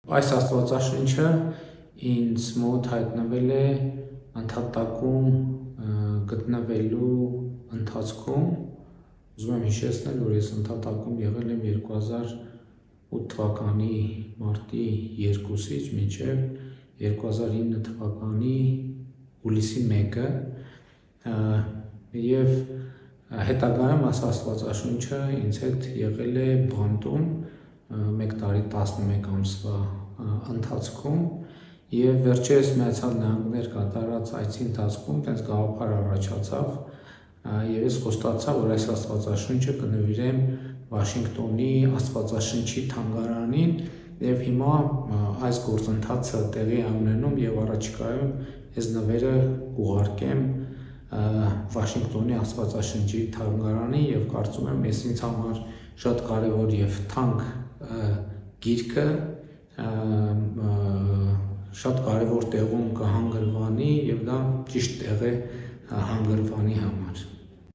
Այս աստվածաշունչը ինձ մոտ հայտնվել է ընդհատակում գտնվելու ընթացքում, ուզում եմ հիշեցնել, որ ես ընդհատակում եղել եմ 2008 թվականի մարտի 2-ից մինչև 2009 թվականի հուլիսի 1-ը և հետագայում այս աստվածաշունչը ինձ հետ եղել է բանտում 1 տարի 11 ամսվա ընթացքում և վերջերս Միացյալ Նահանգներ կատարած այցի ընթացքում տենց գաղափար առաջացավ և ես խոստացա, որ այս աստվածաշունչը կնվիրեմ Վաշինգտոնի Աստվածաշնչի թանգարանին և հիմա այս գործընթացը տեղի է ունենում և առաջիկայում այս նվերը կուղարկեմ Վաշինգտոնի Աստվածաշնչի թանգարանին և կարծում եմ ես ինձ համար շատ կարևոր և թանկ գիրքը շատ կարևոր տեղում կհանգրվանի և դա ճիշտ տեղ է հանգրվանի համար։